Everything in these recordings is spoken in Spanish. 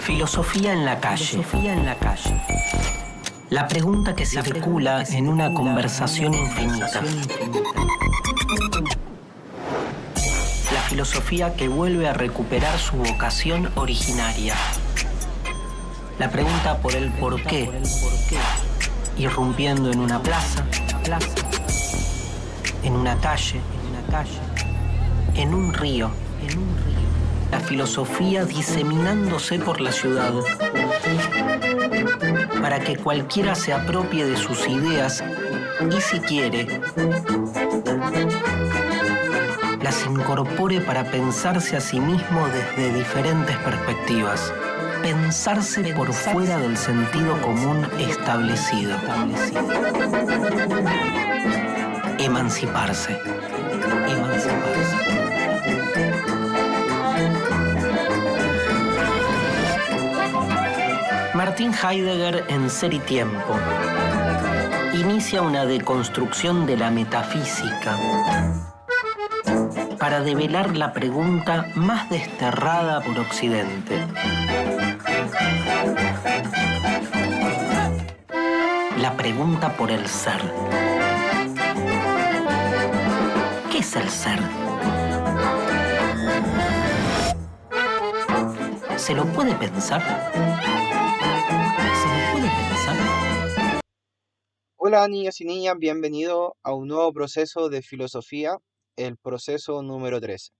Filosofía en la calle. La pregunta que circula en una conversación infinita. La filosofía que vuelve a recuperar su vocación originaria. La pregunta por el porqué, irrumpiendo en una plaza, en una calle, en un río. La filosofía diseminándose por la ciudad, para que cualquiera se apropie de sus ideas y, si quiere, las incorpore para pensarse a sí mismo desde diferentes perspectivas. Pensarse por fuera del sentido común establecido. Emanciparse. Martin Heidegger, en Ser y Tiempo, inicia una deconstrucción de la metafísica para develar la pregunta más desterrada por Occidente. La pregunta por el ser. ¿Qué es el ser? ¿Se lo puede pensar? Hola niños y niñas, bienvenidos a un nuevo proceso de filosofía, el proceso número 13.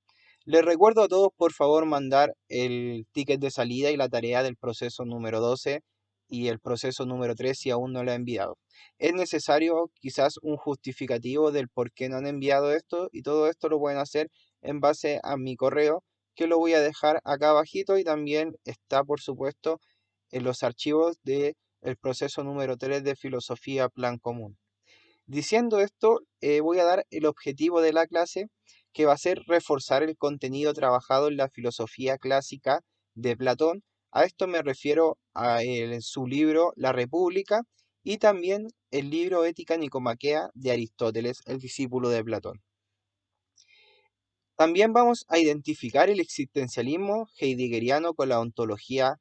Les recuerdo a todos, por favor, mandar el ticket de salida y la tarea del proceso número 12 y el proceso número 3 si aún no lo han enviado. Es necesario quizás un justificativo del por qué no han enviado esto, y todo esto lo pueden hacer en base a mi correo, que lo voy a dejar acá abajito, y también está, por supuesto, en los archivos de el proceso número 3 de filosofía plan común. Diciendo esto, voy a dar el objetivo de la clase, que va a ser reforzar el contenido trabajado en la filosofía clásica de Platón. A esto me refiero a su libro La República y también el libro Ética Nicomaquea de Aristóteles, el discípulo de Platón. También vamos a identificar el existencialismo heideggeriano con la ontología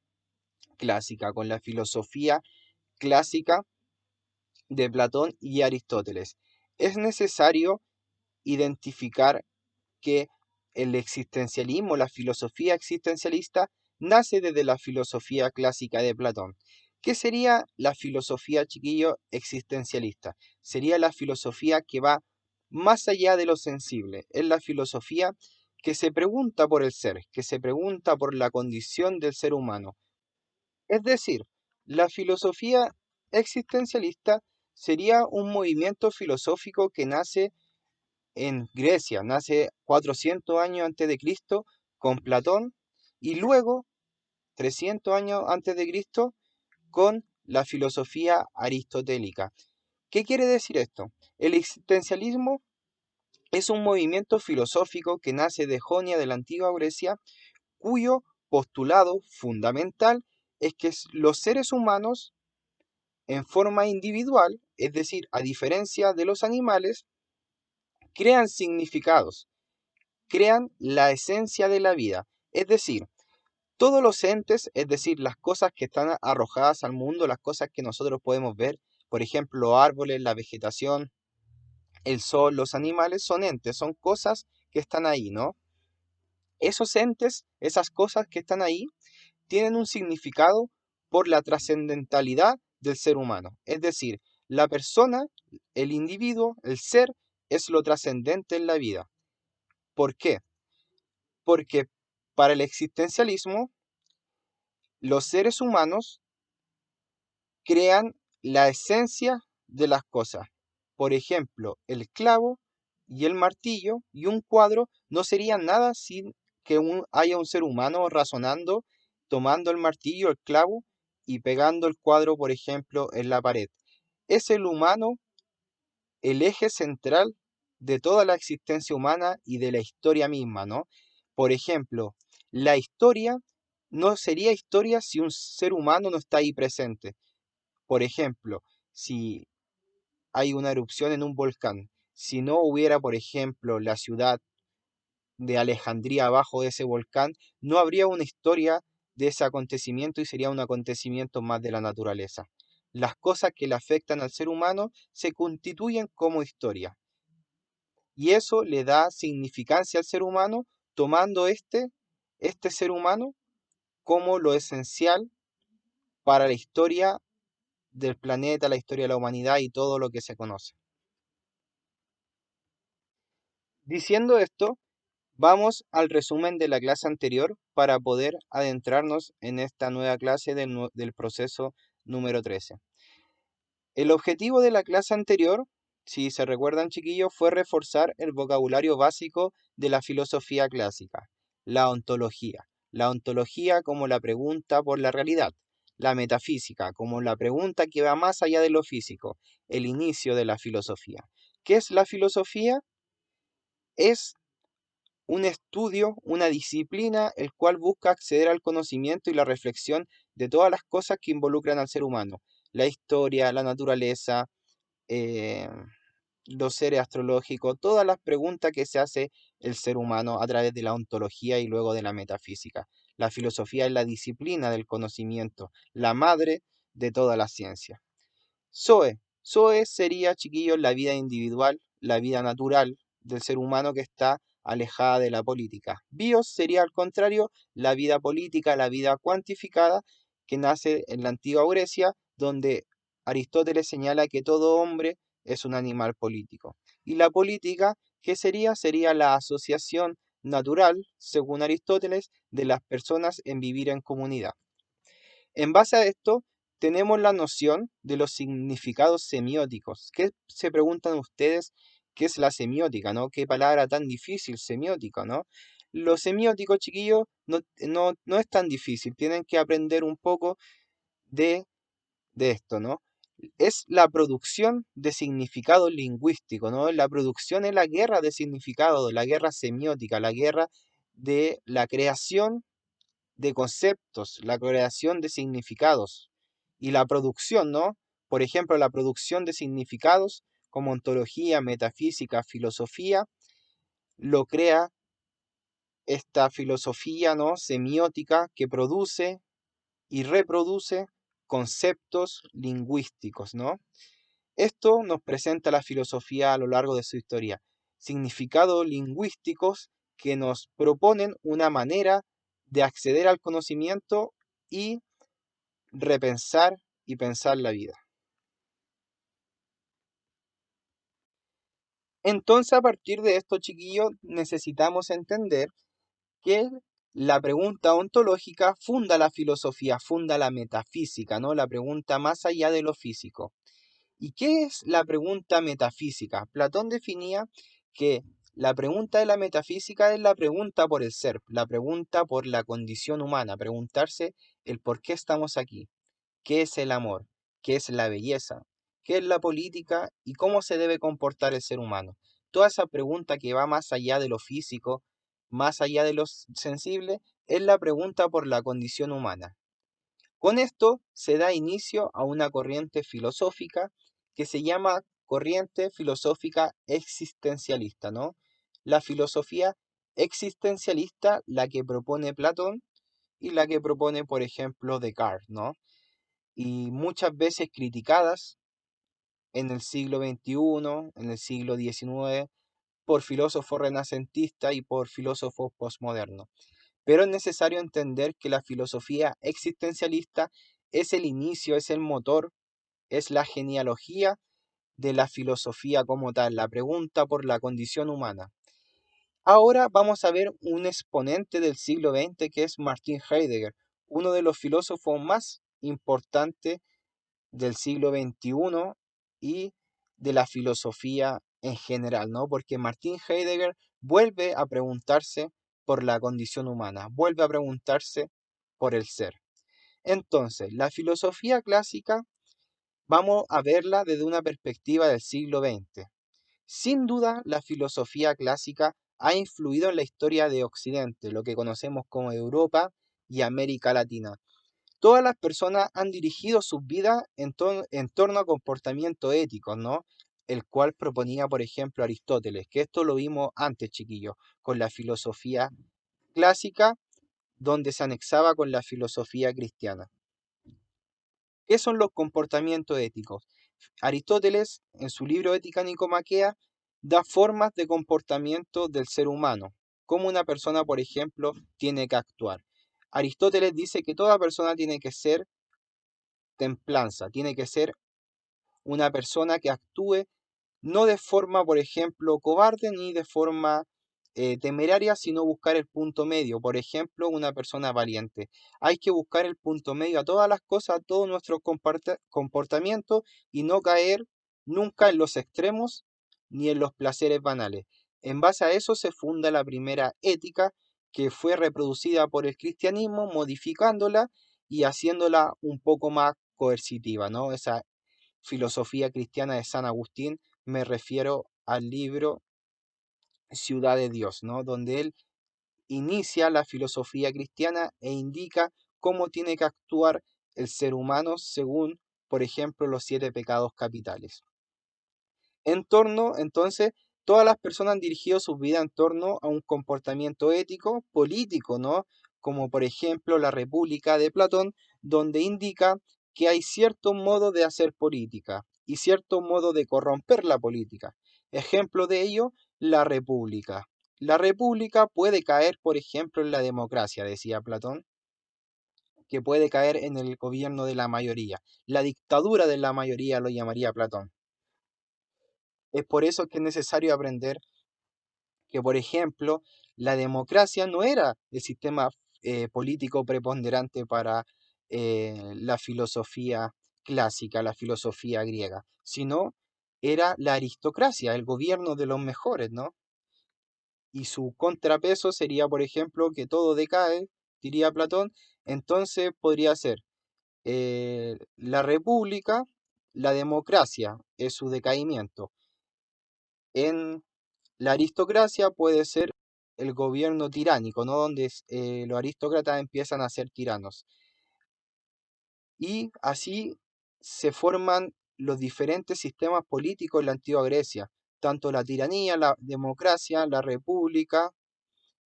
clásica, con la filosofía clásica de Platón y Aristóteles. Es necesario identificar que el existencialismo, la filosofía existencialista, nace desde la filosofía clásica de Platón. ¿Qué sería la filosofía, chiquillo, existencialista? Sería la filosofía que va más allá de lo sensible. Es la filosofía que se pregunta por el ser, que se pregunta por la condición del ser humano. Es decir, la filosofía existencialista sería un movimiento filosófico que nace en Grecia, nace 400 años antes de Cristo con Platón, y luego 300 años antes de Cristo con la filosofía aristotélica. ¿Qué quiere decir esto? El existencialismo es un movimiento filosófico que nace de Jonia, de la antigua Grecia, cuyo postulado fundamental es que los seres humanos, en forma individual, es decir, a diferencia de los animales, crean significados, crean la esencia de la vida. Es decir, todos los entes, es decir, las cosas que están arrojadas al mundo, las cosas que nosotros podemos ver, por ejemplo, los árboles, la vegetación, el sol, los animales, son entes, son cosas que están ahí, ¿no? Esos entes, esas cosas que están ahí, tienen un significado por la trascendentalidad del ser humano. Es decir, la persona, el individuo, el ser, es lo trascendente en la vida. ¿Por qué? Porque para el existencialismo, los seres humanos crean la esencia de las cosas. Por ejemplo, el clavo y el martillo y un cuadro no serían nada sin que haya un ser humano razonando, tomando el martillo, el clavo y pegando el cuadro, por ejemplo, en la pared. Es el humano el eje central de toda la existencia humana y de la historia misma, ¿no? Por ejemplo, la historia no sería historia si un ser humano no está ahí presente. Por ejemplo, si hay una erupción en un volcán, si no hubiera, por ejemplo, la ciudad de Alejandría abajo de ese volcán, no habría una historia de ese acontecimiento y sería un acontecimiento más de la naturaleza. Las cosas que le afectan al ser humano se constituyen como historia. Y eso le da significancia al ser humano, tomando este ser humano como lo esencial para la historia del planeta, la historia de la humanidad y todo lo que se conoce. Diciendo esto, vamos al resumen de la clase anterior para poder adentrarnos en esta nueva clase del proceso número 13. El objetivo de la clase anterior, si se recuerdan chiquillos, fue reforzar el vocabulario básico de la filosofía clásica, la ontología. La ontología como la pregunta por la realidad, la metafísica como la pregunta que va más allá de lo físico, el inicio de la filosofía. ¿Qué es la filosofía? Es un estudio, una disciplina, el cual busca acceder al conocimiento y la reflexión de todas las cosas que involucran al ser humano, la historia, la naturaleza, eh, los seres astrológicos, todas las preguntas que se hace el ser humano a través de la ontología y luego de la metafísica. La filosofía es la disciplina del conocimiento, la madre de toda la ciencia. Zoe sería, chiquillos, la vida individual, la vida natural del ser humano que está alejada de la política. Bios sería, al contrario, la vida política, la vida cuantificada que nace en la antigua Grecia, donde Aristóteles señala que todo hombre es un animal político. Y la política, ¿qué sería? Sería la asociación natural, según Aristóteles, de las personas en vivir en comunidad. En base a esto, tenemos la noción de los significados semióticos. ¿Qué se preguntan ustedes? ¿Qué es la semiótica, no? Qué palabra tan difícil, semiótica, ¿no? Lo semiótico, chiquillos, no es tan difícil. Tienen que aprender un poco de esto, ¿no? Es la producción de significado lingüístico, ¿no? La producción es la guerra de significado, la guerra semiótica, la guerra de la creación de conceptos, la creación de significados y la producción, ¿no? Por ejemplo, la producción de significados como ontología, metafísica, filosofía, lo crea esta filosofía, ¿no? Semiótica que produce y reproduce conceptos lingüísticos, ¿no? Esto nos presenta la filosofía a lo largo de su historia, significados lingüísticos que nos proponen una manera de acceder al conocimiento y repensar y pensar la vida. Entonces, a partir de esto, chiquillos, necesitamos entender que la pregunta ontológica funda la filosofía, funda la metafísica, ¿no? La pregunta más allá de lo físico. ¿Y qué es la pregunta metafísica? Platón definía que la pregunta de la metafísica es la pregunta por el ser, la pregunta por la condición humana, preguntarse el por qué estamos aquí, qué es el amor, qué es la belleza, qué es la política y cómo se debe comportar el ser humano. Toda esa pregunta que va más allá de lo físico, más allá de lo sensible, es la pregunta por la condición humana. Con esto se da inicio a una corriente filosófica que se llama corriente filosófica existencialista, ¿no? La filosofía existencialista, la que propone Platón y la que propone, por ejemplo, Descartes, ¿no? Y muchas veces criticadas en el siglo XXI, en el siglo XIX, por filósofos renacentistas y por filósofos postmodernos. Pero es necesario entender que la filosofía existencialista es el inicio, es el motor, es la genealogía de la filosofía como tal, la pregunta por la condición humana. Ahora vamos a ver un exponente del siglo XX que es Martin Heidegger, uno de los filósofos más importantes del siglo XXI y de la filosofía en general, ¿no? Porque Martin Heidegger vuelve a preguntarse por la condición humana, vuelve a preguntarse por el ser. Entonces, la filosofía clásica vamos a verla desde una perspectiva del siglo XX. Sin duda, la filosofía clásica ha influido en la historia de Occidente, lo que conocemos como Europa y América Latina. Todas las personas han dirigido sus vidas en torno a comportamientos éticos, ¿no? El cual proponía, por ejemplo, Aristóteles, que esto lo vimos antes, chiquillos, con la filosofía clásica donde se anexaba con la filosofía cristiana. ¿Qué son los comportamientos éticos? Aristóteles, en su libro Ética Nicomaquea, da formas de comportamiento del ser humano, cómo una persona, por ejemplo, tiene que actuar. Aristóteles dice que toda persona tiene que ser templanza, tiene que ser una persona que actúe no de forma, por ejemplo, cobarde ni de forma temeraria, sino buscar el punto medio. Por ejemplo, una persona valiente. Hay que buscar el punto medio a todas las cosas, a todos nuestros comportamientos y no caer nunca en los extremos ni en los placeres banales. En base a eso se funda la primera ética que fue reproducida por el cristianismo, modificándola y haciéndola un poco más coercitiva, ¿no? Esa filosofía cristiana de San Agustín, me refiero al libro Ciudad de Dios, ¿no? Donde él inicia la filosofía cristiana e indica cómo tiene que actuar el ser humano según, por ejemplo, los 7 pecados capitales. Entonces, todas las personas han dirigido su vida en torno a un comportamiento ético, político, ¿no? Como por ejemplo la República de Platón, donde indica que hay cierto modo de hacer política y cierto modo de corromper la política. Ejemplo de ello, la República. La República puede caer, por ejemplo, en la democracia, decía Platón, que puede caer en el gobierno de la mayoría. La dictadura de la mayoría lo llamaría Platón. Es por eso que es necesario aprender que, por ejemplo, la democracia no era el sistema político preponderante para la filosofía clásica, la filosofía griega, sino era la aristocracia, el gobierno de los mejores, ¿no? Y su contrapeso sería, por ejemplo, que todo decae, diría Platón, entonces podría ser la república, la democracia es su decaimiento. En la aristocracia puede ser el gobierno tiránico, ¿no? Donde los aristócratas empiezan a ser tiranos. Y así se forman los diferentes sistemas políticos en la antigua Grecia, tanto la tiranía, la democracia, la república,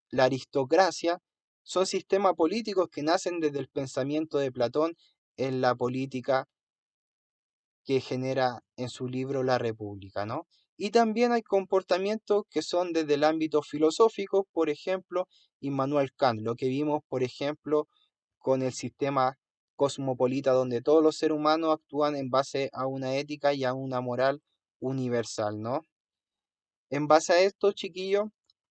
la aristocracia, son sistemas políticos que nacen desde el pensamiento de Platón en la política que genera en su libro La República, ¿no? Y también hay comportamientos que son desde el ámbito filosófico, por ejemplo, Immanuel Kant, lo que vimos, por ejemplo, con el sistema cosmopolita, donde todos los seres humanos actúan en base a una ética y a una moral universal, ¿no? En base a esto, chiquillos,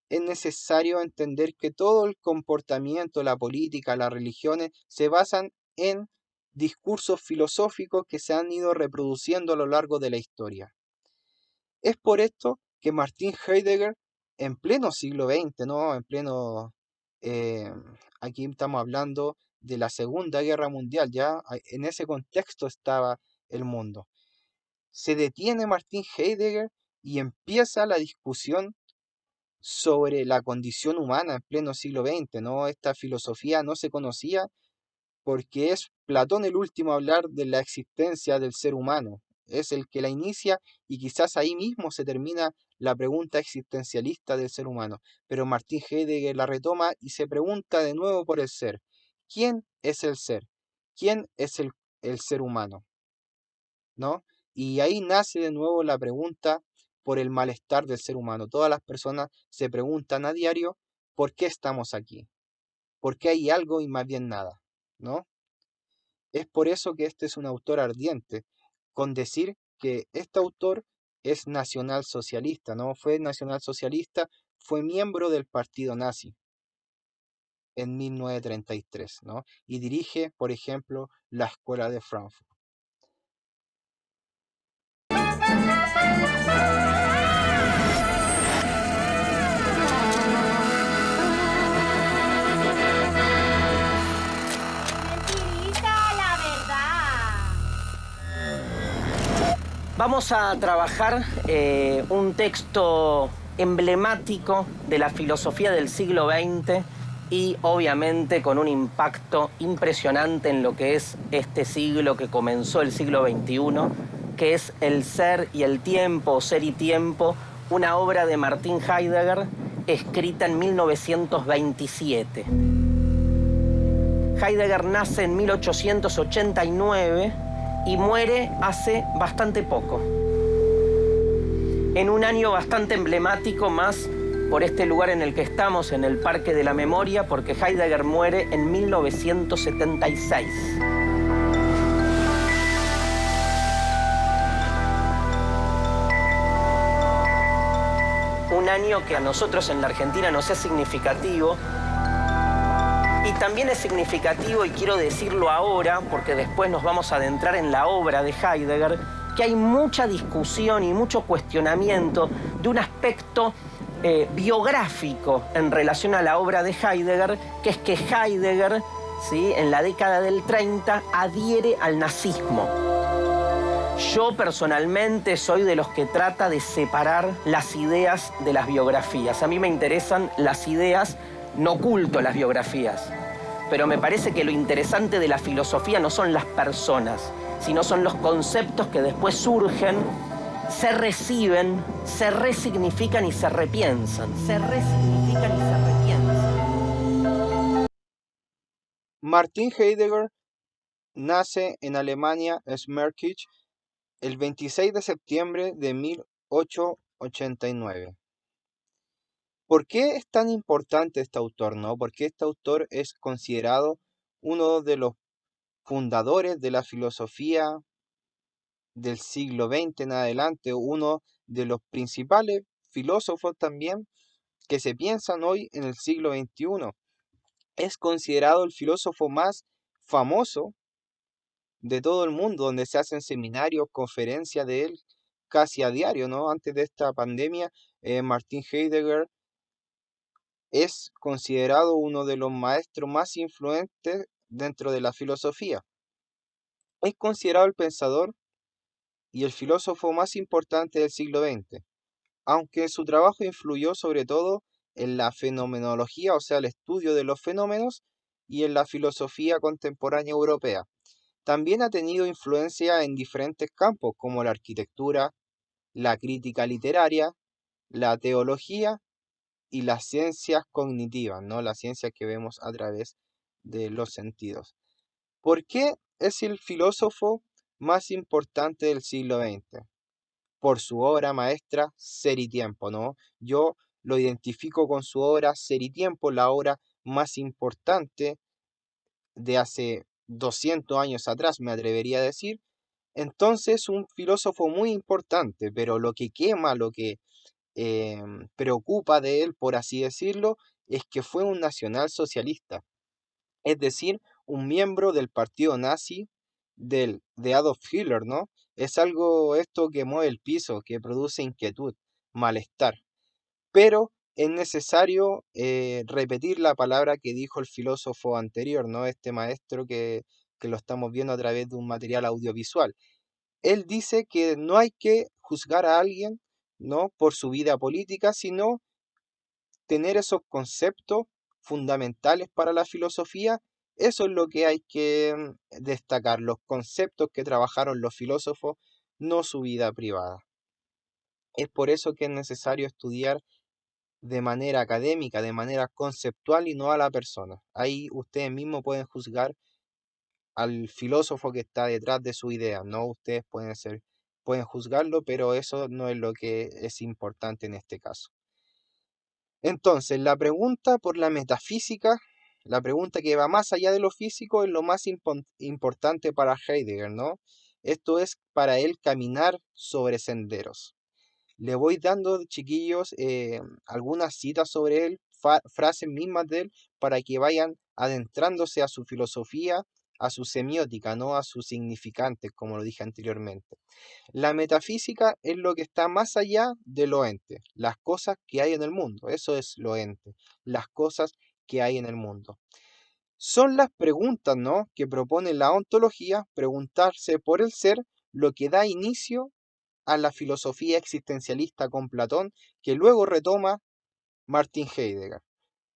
es necesario entender que todo el comportamiento, la política, las religiones, se basan en discursos filosóficos que se han ido reproduciendo a lo largo de la historia. Es por esto que Martin Heidegger, en pleno siglo XX, ¿no? Aquí estamos hablando de la Segunda Guerra Mundial, ya en ese contexto estaba el mundo. Se detiene Martin Heidegger y empieza la discusión sobre la condición humana en pleno siglo XX, ¿no? Esta filosofía no se conocía porque es Platón el último a hablar de la existencia del ser humano. Es el que la inicia y quizás ahí mismo se termina la pregunta existencialista del ser humano. Pero Martin Heidegger la retoma y se pregunta de nuevo por el ser. ¿Quién es el ser? ¿Quién es el ser humano? ¿No? Y ahí nace de nuevo la pregunta por el malestar del ser humano. Todas las personas se preguntan a diario por qué estamos aquí, por qué hay algo y más bien nada, ¿no? Es por eso que este es un autor ardiente, con decir que este autor es nacionalsocialista, ¿no? Fue nacionalsocialista, fue miembro del partido nazi en 1933, ¿no? Y dirige, por ejemplo, la Escuela de Frankfurt. Vamos a trabajar un texto emblemático de la filosofía del siglo XX y obviamente con un impacto impresionante en lo que es este siglo que comenzó el siglo XXI, que es El ser y el tiempo, Ser y tiempo, una obra de Martin Heidegger escrita en 1927. Heidegger nace en 1889 y muere hace bastante poco, en un año bastante emblemático más por este lugar en el que estamos, en el Parque de la Memoria, porque Heidegger muere en 1976. Un año que a nosotros en la Argentina nos es significativo. Y también es significativo, y quiero decirlo ahora, porque después nos vamos a adentrar en la obra de Heidegger, que hay mucha discusión y mucho cuestionamiento de un aspecto biográfico en relación a la obra de Heidegger, que es que Heidegger, ¿sí?, en la década del 30 adhiere al nazismo. Yo personalmente soy de los que trata de separar las ideas de las biografías. A mí me interesan las ideas, no oculto las biografías, pero me parece que lo interesante de la filosofía no son las personas, sino son los conceptos que después surgen, se reciben, se resignifican y se repiensan. Se resignifican y se repiensan. Martin Heidegger nace en Alemania, Schmerkirch, el 26 de septiembre de 1889. ¿Por qué es tan importante este autor, no? Porque este autor es considerado uno de los fundadores de la filosofía del siglo XX en adelante, uno de los principales filósofos también que se piensan hoy en el siglo XXI. Es considerado el filósofo más famoso de todo el mundo, donde se hacen seminarios, conferencias de él casi a diario, ¿no? Antes de esta pandemia, Martin Heidegger es considerado uno de los maestros más influentes dentro de la filosofía. Es considerado el pensador y el filósofo más importante del siglo XX, aunque su trabajo influyó sobre todo en la fenomenología, o sea, el estudio de los fenómenos, y en la filosofía contemporánea europea. También ha tenido influencia en diferentes campos como la arquitectura, la crítica literaria, la teología y las ciencias cognitivas, ¿no? Las ciencias que vemos a través de los sentidos. ¿Por qué es el filósofo más importante del siglo XX? Por su obra maestra Ser y Tiempo, ¿no? Yo lo identifico con su obra Ser y Tiempo, la obra más importante de hace 200 años atrás, me atrevería a decir. Entonces, un filósofo muy importante, pero lo que quema, lo que preocupa de él, por así decirlo, es que fue un nacionalsocialista, es decir, un miembro del partido nazi de Adolf Hitler, ¿no? Es algo esto que mueve el piso, que produce inquietud, malestar. Pero es necesario repetir la palabra que dijo el filósofo anterior, ¿no? Este maestro que lo estamos viendo a través de un material audiovisual. Él dice que no hay que juzgar a alguien, ¿no?, por su vida política, sino tener esos conceptos fundamentales para la filosofía. Eso es lo que hay que destacar, los conceptos que trabajaron los filósofos, no su vida privada. Es por eso que es necesario estudiar de manera académica, de manera conceptual y no a la persona. Ahí ustedes mismos pueden juzgar al filósofo que está detrás de su idea, ¿no? Ustedes pueden juzgarlo, pero eso no es lo que es importante en este caso. Entonces, la pregunta por la metafísica, la pregunta que va más allá de lo físico, es lo más importante para Heidegger, ¿no? Esto es para él caminar sobre senderos. Le voy dando, chiquillos, algunas citas sobre él, frases mismas de él, para que vayan adentrándose a su filosofía, a su semiótica, no a sus significantes, como lo dije anteriormente. La metafísica es lo que está más allá de lo ente, las cosas que hay en el mundo, eso es lo ente, las cosas que hay en el mundo. Son las preguntas, ¿no?, que propone la ontología, preguntarse por el ser, lo que da inicio a la filosofía existencialista con Platón, que luego retoma Martin Heidegger.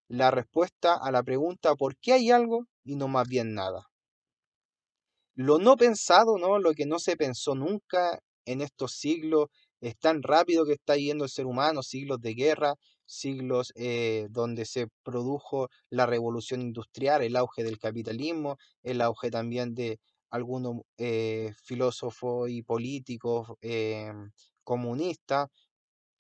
La respuesta a la pregunta ¿por qué hay algo? Y no más bien nada. Lo no pensado, ¿no?, lo que no se pensó nunca en estos siglos, es tan rápido que está yendo el ser humano, siglos de guerra, siglos donde se produjo la revolución industrial, el auge del capitalismo, el auge también de algunos filósofos y políticos comunistas,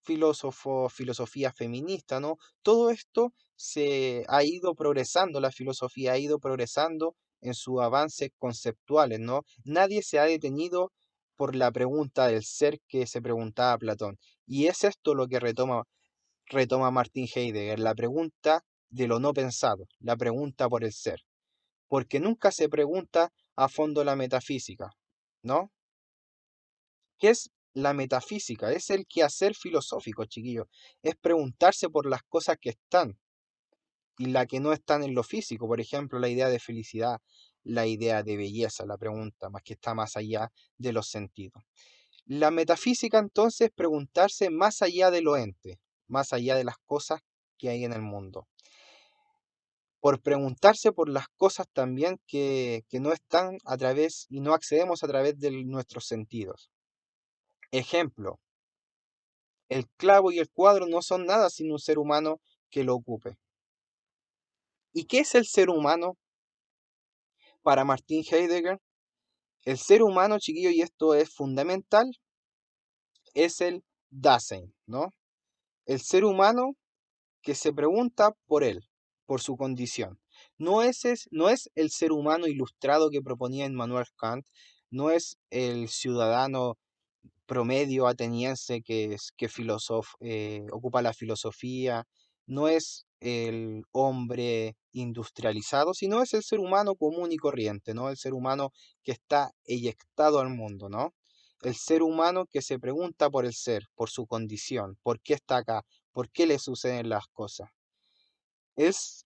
filósofos, filosofía feminista, ¿no? Todo esto se ha ido progresando, la filosofía ha ido progresando en sus avances conceptuales, ¿no? Nadie se ha detenido por la pregunta del ser que se preguntaba Platón. Y es esto lo que retoma Martin Heidegger, la pregunta de lo no pensado, la pregunta por el ser. Porque nunca se pregunta a fondo la metafísica, ¿no? ¿Qué es la metafísica? Es el quehacer filosófico, chiquillos. Es preguntarse por las cosas que están y las que no están en lo físico. Por ejemplo, la idea de felicidad, la idea de belleza, la pregunta, más que está más allá de los sentidos. La metafísica, entonces, es preguntarse más allá de lo ente, más allá de las cosas que hay en el mundo. Por preguntarse por las cosas también que no están a través y no accedemos a través de nuestros sentidos. Ejemplo, el clavo y el cuadro no son nada sin un ser humano que lo ocupe. ¿Y qué es el ser humano para Martin Heidegger? El ser humano, chiquillo, y esto es fundamental, es el Dasein, ¿no? El ser humano que se pregunta por él, por su condición. No es el ser humano ilustrado que proponía Immanuel Kant, no es el ciudadano promedio ateniense ocupa la filosofía, no es el hombre industrializado, sino es el ser humano común y corriente, ¿no? El ser humano que está eyectado al mundo, ¿no? El ser humano que se pregunta por el ser, por su condición, por qué está acá, por qué le suceden las cosas. Es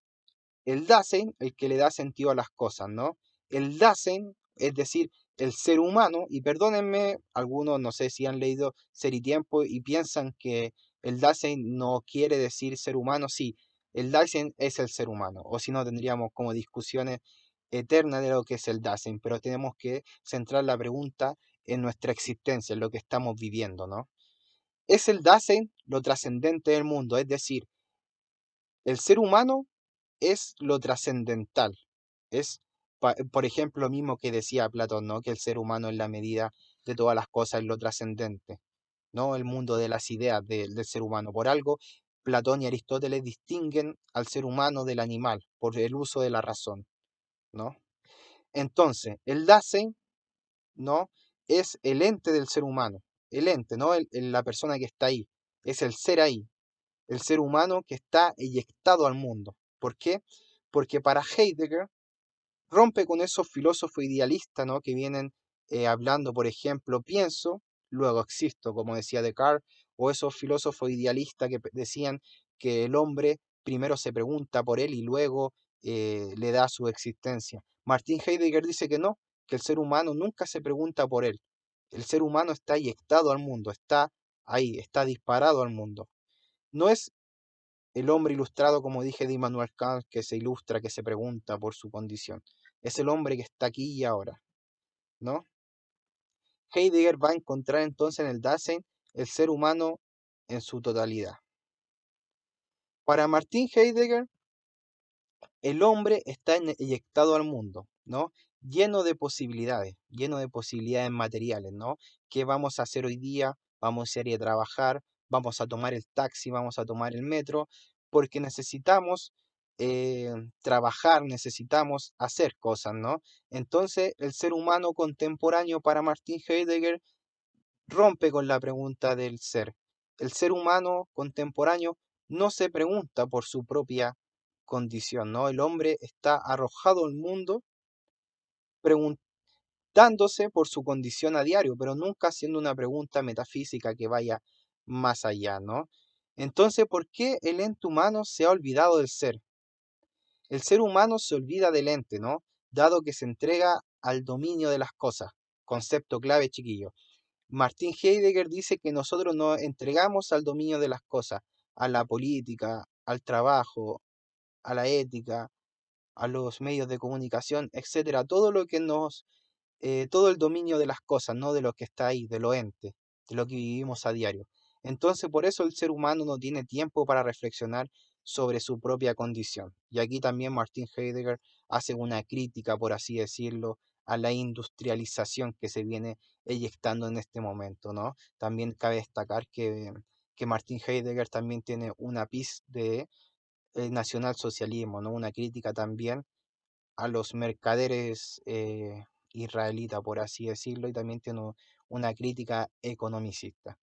el Dasein el que le da sentido a las cosas, ¿no? El Dasein, es decir, el ser humano, y perdónenme, algunos no sé si han leído Ser y Tiempo y piensan que el Dasein no quiere decir ser humano, sí, el Dasein es el ser humano, o si no tendríamos como discusiones eternas de lo que es el Dasein, pero tenemos que centrar la pregunta en nuestra existencia, en lo que estamos viviendo, ¿no? Es el Dasein lo trascendente del mundo, es decir, el ser humano es lo trascendental. Es, por ejemplo, lo mismo que decía Platón, ¿no? Que el ser humano es la medida de todas las cosas, es lo trascendente, ¿no? El mundo de las ideas del ser humano. Por algo, Platón y Aristóteles distinguen al ser humano del animal, por el uso de la razón, ¿no? Entonces, el Dasein, ¿no? Es el ente del ser humano, el ente, ¿no? La persona que está ahí, es el ser ahí, el ser humano que está eyectado al mundo. ¿Por qué? Porque para Heidegger rompe con esos filósofos idealistas, ¿no? Que vienen hablando, por ejemplo, pienso, luego existo, como decía Descartes, o esos filósofos idealistas que decían que el hombre primero se pregunta por él y luego le da su existencia. Martin Heidegger dice que no, que el ser humano nunca se pregunta por él. El ser humano está eyectado al mundo, está ahí, está disparado al mundo. No es el hombre ilustrado, como dije, de Immanuel Kant, que se ilustra, que se pregunta por su condición. Es el hombre que está aquí y ahora, ¿no? Heidegger va a encontrar entonces en el Dasein el ser humano en su totalidad. Para Martin Heidegger, el hombre está eyectado al mundo, ¿no? Lleno de posibilidades materiales, ¿no? ¿Qué vamos a hacer hoy día? Vamos a ir a trabajar, vamos a tomar el taxi, vamos a tomar el metro, porque necesitamos trabajar, necesitamos hacer cosas, ¿no? Entonces, el ser humano contemporáneo para Martin Heidegger rompe con la pregunta del ser. El ser humano contemporáneo no se pregunta por su propia condición, ¿no? El hombre está arrojado al mundo preguntándose por su condición a diario, pero nunca haciendo una pregunta metafísica que vaya más allá, ¿no? Entonces, ¿por qué el ente humano se ha olvidado del ser? El ser humano se olvida del ente, ¿no? Dado que se entrega al dominio de las cosas. Concepto clave, chiquillo. Martin Heidegger dice que nosotros nos entregamos al dominio de las cosas, a la política, al trabajo, a la ética, a los medios de comunicación, etcétera, todo lo que todo el dominio de las cosas, no de lo que está ahí, de lo ente, de lo que vivimos a diario. Entonces, por eso el ser humano no tiene tiempo para reflexionar sobre su propia condición. Y aquí también Martin Heidegger hace una crítica, por así decirlo, a la industrialización que se viene eyectando en este momento, ¿no? También cabe destacar que Martin Heidegger también tiene una pizca de nacionalsocialismo, ¿no? Una crítica también a los mercaderes israelitas, por así decirlo, y también tiene una crítica economicista.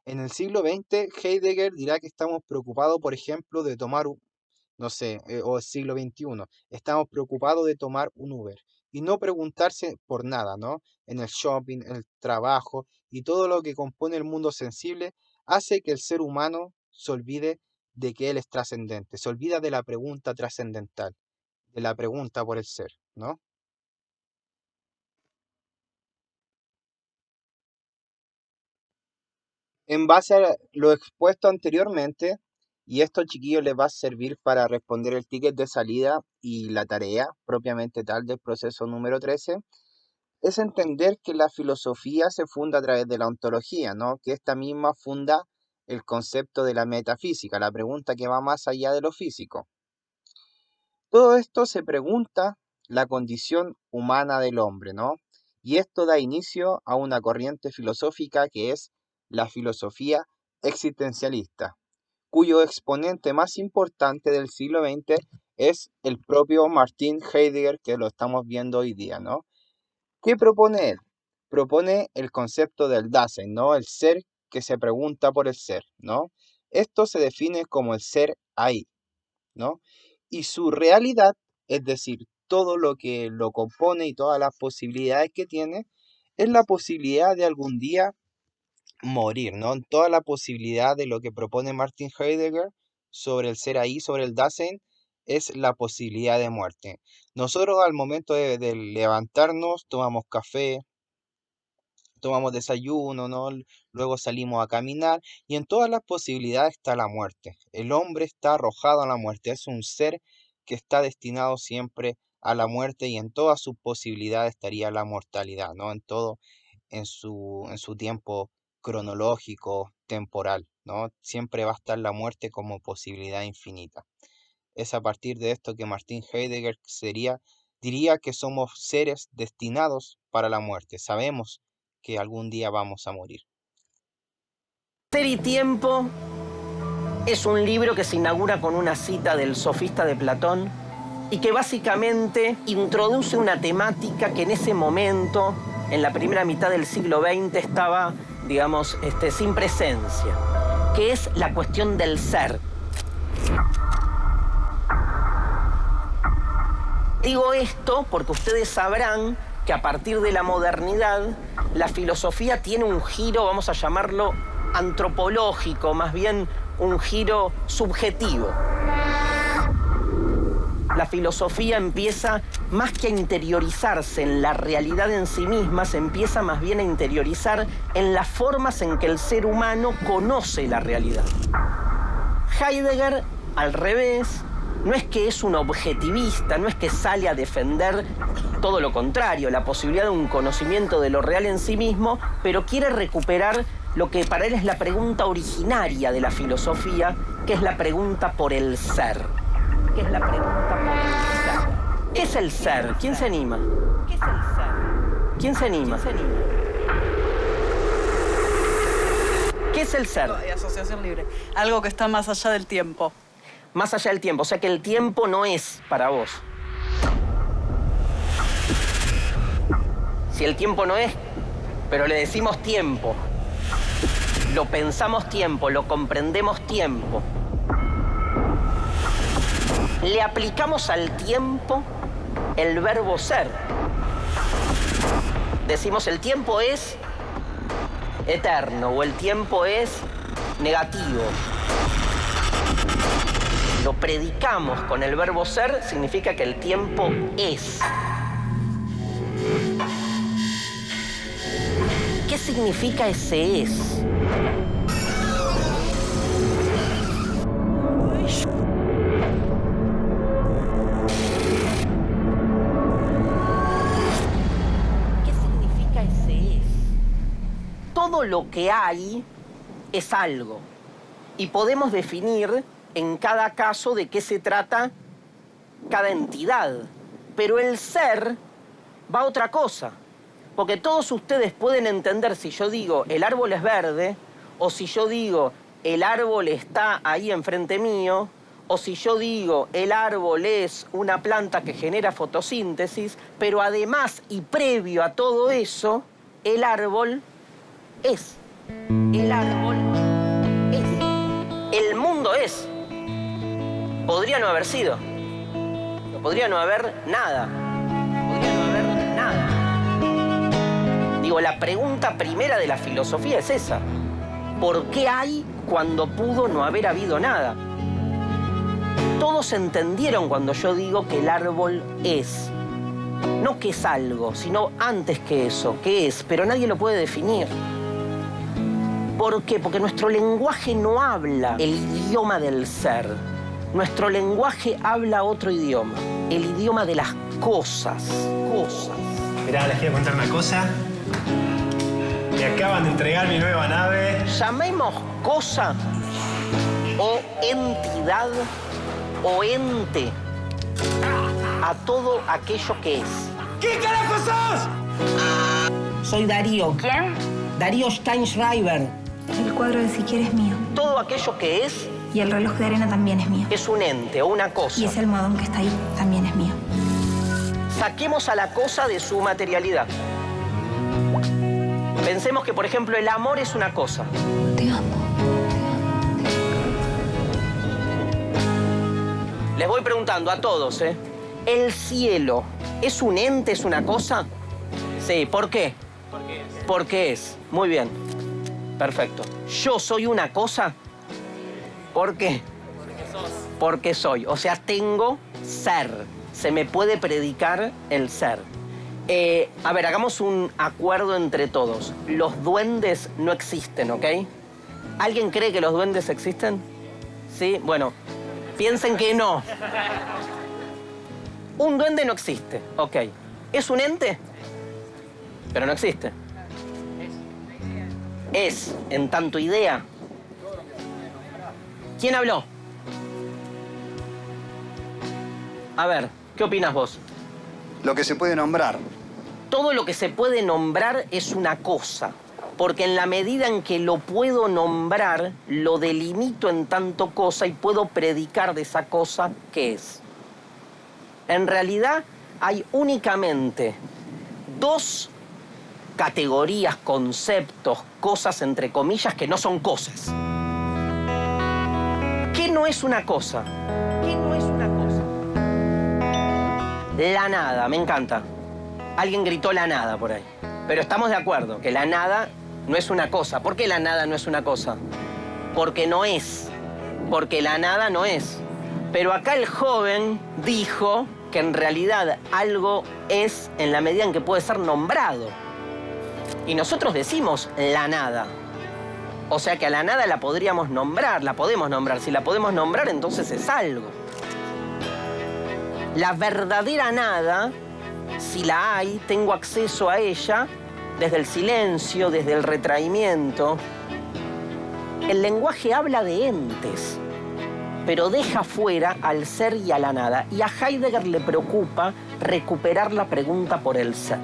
En el siglo XX, Heidegger dirá que estamos preocupados, por ejemplo, de tomar no sé, o el siglo XXI, estamos preocupados de tomar un Uber y no preguntarse por nada, ¿no? En el shopping, el trabajo y todo lo que compone el mundo sensible hace que el ser humano se olvide de que él es trascendente, se olvida de la pregunta trascendental, de la pregunta por el ser, ¿no? En base a lo expuesto anteriormente, y esto chiquillos les va a servir para responder el ticket de salida y la tarea propiamente tal del proceso número 13, es entender que la filosofía se funda a través de la ontología, ¿no? Que esta misma funda el concepto de la metafísica, la pregunta que va más allá de lo físico. Todo esto se pregunta la condición humana del hombre, ¿no? Y esto da inicio a una corriente filosófica que es la filosofía existencialista, cuyo exponente más importante del siglo XX es el propio Martin Heidegger, que lo estamos viendo hoy día, ¿no? ¿Qué propone él? Propone el concepto del Dasein, ¿no? El ser que se pregunta por el ser, ¿no? Esto se define como el ser ahí, ¿no? Y su realidad, es decir, todo lo que lo compone y todas las posibilidades que tiene, es la posibilidad de algún día morir, ¿no? Toda la posibilidad de lo que propone Martin Heidegger sobre el ser ahí, sobre el Dasein, es la posibilidad de muerte. Nosotros al momento de levantarnos, tomamos café, tomamos desayuno, ¿no? Luego salimos a caminar y en todas las posibilidades está la muerte. El hombre está arrojado a la muerte, es un ser que está destinado siempre a la muerte y en todas sus posibilidades estaría la mortalidad, ¿no? En todo, en su tiempo cronológico, temporal, ¿no? Siempre va a estar la muerte como posibilidad infinita. Es a partir de esto que Martin Heidegger diría que somos seres destinados para la muerte. Sabemos que algún día vamos a morir. Ser y tiempo es un libro que se inaugura con una cita del Sofista de Platón y que básicamente introduce una temática que en ese momento, en la primera mitad del siglo XX, estaba, digamos, sin presencia, que es la cuestión del ser. Digo esto porque ustedes sabrán que a partir de la modernidad, la filosofía tiene un giro, vamos a llamarlo antropológico, más bien un giro subjetivo. La filosofía empieza, más que a interiorizarse en la realidad en sí misma, se empieza más bien a interiorizar en las formas en que el ser humano conoce la realidad. Heidegger, al revés, no es que es un objetivista, no es que sale a defender todo lo contrario, la posibilidad de un conocimiento de lo real en sí mismo, pero quiere recuperar lo que para él es la pregunta originaria de la filosofía, que es la pregunta por el ser. ¿Qué es la pregunta por el ser? ¿Qué es el ser? ¿Quién se anima? ¿Qué es el ser? ¿Quién se anima? ¿Qué es el ser? Y asociación libre. Algo que está más allá del tiempo. Más allá del tiempo, o sea que el tiempo no es para vos. Si el tiempo no es, pero le decimos tiempo, lo pensamos tiempo, lo comprendemos tiempo, le aplicamos al tiempo el verbo ser. Decimos el tiempo es eterno o el tiempo es negativo. Lo predicamos con el verbo ser, significa que el tiempo es. ¿Qué significa ese es? ¿Qué significa ese es? Todo lo que hay es algo. Y podemos definir en cada caso de qué se trata cada entidad. Pero el ser va a otra cosa. Porque todos ustedes pueden entender si yo digo el árbol es verde, o si yo digo el árbol está ahí enfrente mío, o si yo digo el árbol es una planta que genera fotosíntesis, pero además y previo a todo eso, el árbol es. El árbol es. El mundo es. Podría no haber sido. Podría no haber nada. Podría no haber nada. Digo, la pregunta primera de la filosofía es esa. ¿Por qué hay cuando pudo no haber habido nada? Todos entendieron cuando yo digo que el árbol es. No que es algo, sino antes que eso, que es, pero nadie lo puede definir. ¿Por qué? Porque nuestro lenguaje no habla el idioma del ser. Nuestro lenguaje habla otro idioma, el idioma de las cosas. Mirá, les quiero contar una cosa. Me acaban de entregar mi nueva nave. Llamemos cosa o entidad o ente a todo aquello que es. ¿Qué carajo sos? Soy Darío. ¿Quién? Darío Steinschreiber. El cuadro de Siquiera es mío. Todo aquello que es Y el reloj de arena también es mío. es un ente o una cosa. Y ese almohadón que está ahí también es mío. Saquemos a la cosa de su materialidad. Pensemos que, por ejemplo, el amor es una cosa. Te amo. Les voy preguntando a todos, ¿eh? ¿El cielo es un ente, es una cosa? Sí, ¿por qué? Porque es. Muy bien. Perfecto. ¿Yo soy una cosa? ¿Por qué? Porque soy. O sea, tengo ser. Se me puede predicar el ser. A ver, hagamos un acuerdo entre todos. Los duendes no existen, ¿ok? ¿Alguien cree que los duendes existen? ¿Sí? Bueno, piensen que no. Un duende no existe, ok. ¿Es un ente? Pero no existe. Es, en tanto idea. ¿Quién habló? A ver, ¿qué opinas vos? Lo que se puede nombrar. Todo lo que se puede nombrar es una cosa, porque en la medida en que lo puedo nombrar, lo delimito en tanto cosa y puedo predicar de esa cosa que es. En realidad hay únicamente dos categorías, conceptos, cosas entre comillas que no son cosas. ¿Qué no es una cosa? ¿Qué no es una cosa? La nada, me encanta. Alguien gritó la nada por ahí. Pero estamos de acuerdo que la nada no es una cosa. ¿Por qué la nada no es una cosa? Porque no es. Porque la nada no es. Pero acá el joven dijo que en realidad algo es en la medida en que puede ser nombrado. Y nosotros decimos la nada. O sea que a la nada la podríamos nombrar, la podemos nombrar. Si la podemos nombrar, entonces es algo. La verdadera nada, si la hay, tengo acceso a ella desde el silencio, desde el retraimiento. El lenguaje habla de entes, pero deja fuera al ser y a la nada. Y a Heidegger le preocupa recuperar la pregunta por el ser.